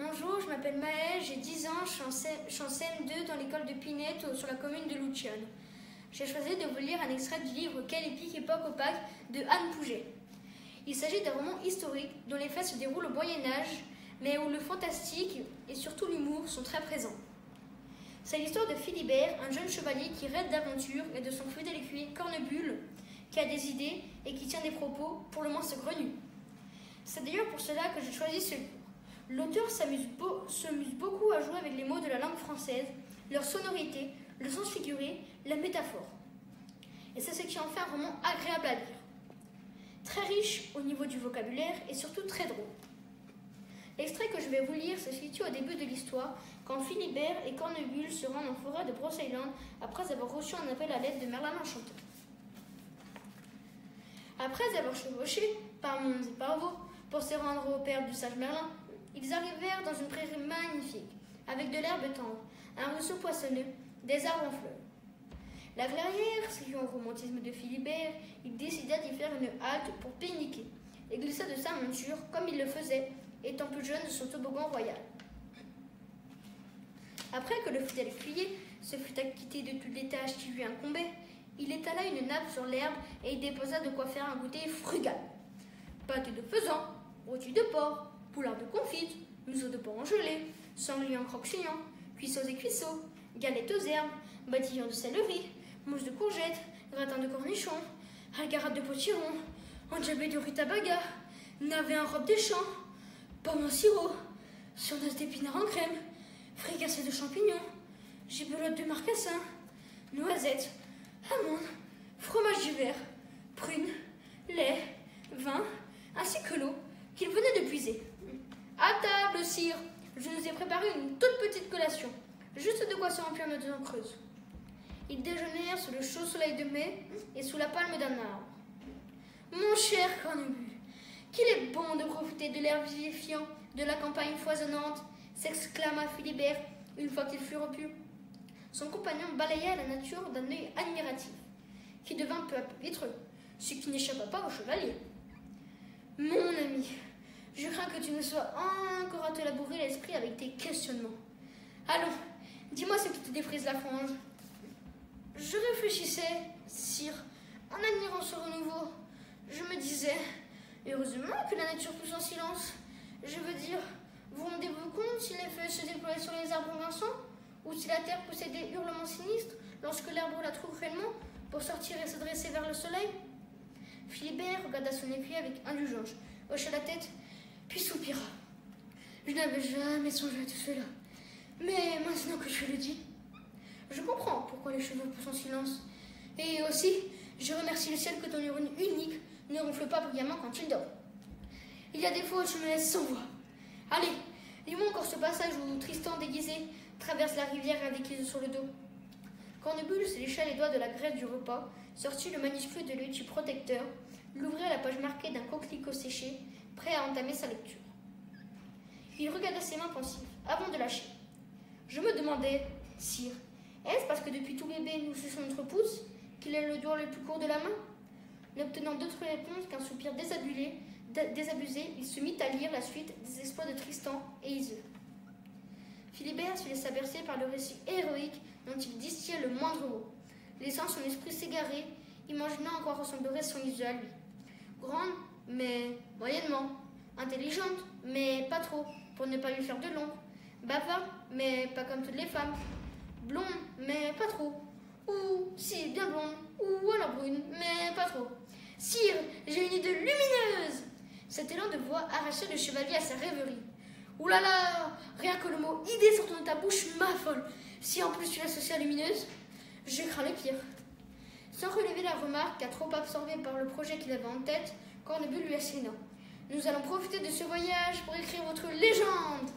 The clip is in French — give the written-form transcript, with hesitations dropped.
Bonjour, je m'appelle Maëlle, j'ai 10 ans, je suis en CM2 dans l'école de Pinette sur la commune de Loutione. J'ai choisi de vous lire un extrait du livre Quelle épique époque opaque de Anne Pouget. Il s'agit d'un roman historique dont les faits se déroulent au Moyen-Âge, mais où le fantastique et surtout l'humour sont très présents. C'est l'histoire de Philibert, un jeune chevalier qui rêve d'aventure, et de son fidèle écuyer Cornemuse, qui a des idées et qui tient des propos pour le moins saugrenus. C'est d'ailleurs pour cela que j'ai choisi ce livre. L'auteur s'amuse beaucoup à jouer avec les mots de la langue française, leur sonorité, le sens figuré, la métaphore. Et c'est ce qui en fait un roman agréable à lire. Très riche au niveau du vocabulaire et surtout très drôle. L'extrait que je vais vous lire se situe au début de l'histoire, quand Philibert et Cornemuse se rendent en forêt de Brocéliande après avoir reçu un appel à l'aide de Merlin l'Enchanteur. Après avoir chevauché par monts et par vaux pour se rendre au père du sage Merlin, ils arrivèrent dans une prairie magnifique, avec de l'herbe tendre, un ruisseau poissonneux, des arbres en fleurs. La clairière, suivant au romantisme de Philibert, il décida d'y faire une halte pour pique-niquer et glissa de sa monture, comme il le faisait, étant plus jeune de son toboggan royal. Après que le fidèle écuyer se fut acquitté de toutes les tâches qui lui incombaient, il étala une nappe sur l'herbe et y déposa de quoi faire un goûter frugal. Pâté de faisan, rôti de porc, poulard de confite, museau de porc en gelée, sanglier en croque-chignon, cuisseaux et cuisseaux, galettes aux herbes, bâtillons de céleri, mousse de courgettes, gratin de cornichons, algarade de potiron, endiablé de rutabaga, navet en robe des champs, pommes en sirop, surnaise d'épinards en crème, fricassée de champignons, gibelotte de marcassin, noisettes, amandes, fromage d'hiver, prunes, lait, vin, ainsi que l'eau qu'il venait de puiser. À table, sire, je nous ai préparé une toute petite collation, juste de quoi se remplir nos dents creuses. Ils déjeunèrent sous le chaud soleil de mai et sous la palme d'un arbre. Mon cher Cornemuse, qu'il est bon de profiter de l'air vivifiant de la campagne foisonnante, s'exclama Philibert une fois qu'il fut repu. Son compagnon balaya la nature d'un œil admiratif, qui devint peu à peu vitreux, ce qui n'échappa pas au chevalier. Mon ami, je crains que tu ne sois encore à te labourer l'esprit avec tes questionnements. Allons, dis-moi ce qui te défrise la frange. Je réfléchissais, sire, en admirant ce renouveau. Je me disais, heureusement que la nature pousse en silence. Je veux dire, vous rendez-vous compte si les feuilles se déployaient sur les arbres grinçants, ou si la terre poussait des hurlements sinistres lorsque l'arbre la trouve cruellement pour sortir et se dresser vers le soleil? Philibert regarda son écuyer avec indulgence, hocha la tête, puis soupira. Je n'avais jamais songé à tout cela. Mais maintenant que tu le dis, je comprends pourquoi les chevaux poussent en silence. Et aussi, je remercie le ciel que ton neurone unique ne ronfle pas brillamment quand il dort. Il y a des fois où je me laisse sans voix. Allez, lis-moi encore ce passage où Tristan déguisé traverse la rivière avec les œufs sur le dos. Cornemuse se lécha les doigts de la graisse du repas, sortit le manuscrit de l'étui protecteur, l'ouvrit à la page marquée d'un coquelicot séché, prêt à entamer sa lecture. Il regarda ses mains pensives, avant de lâcher. Je me demandais, sire, est-ce parce que depuis tout bébé nous suçons notre pouce qu'il a le doigt le plus court de la main? N'obtenant d'autre réponse qu'un soupir désabusé, il se mit à lire la suite des exploits de Tristan et Iseult. Philibert se laissa bercer par le récit héroïque dont il distillait le moindre mot. Laissant son esprit s'égarer, imaginant à quoi ressemblerait son Iseult à lui. Grande, mais moyennement. Intelligente, mais pas trop, pour ne pas lui faire de l'ombre. Bavard, mais pas comme toutes les femmes. Blonde, mais pas trop. Ou, si, bien blonde, ou alors brune, mais pas trop. Sire, j'ai une idée lumineuse! Cet élan de voix arrachait le chevalier à sa rêverie. Oulala, rien que le mot idée sortant de ta bouche m'affole. Si en plus tu l'associes à lumineuse, je crains le pire. Sans relever la remarque, car trop absorbé par le projet qu'il avait en tête, Cornemuse lui asséna. Nous allons profiter de ce voyage pour écrire votre légende.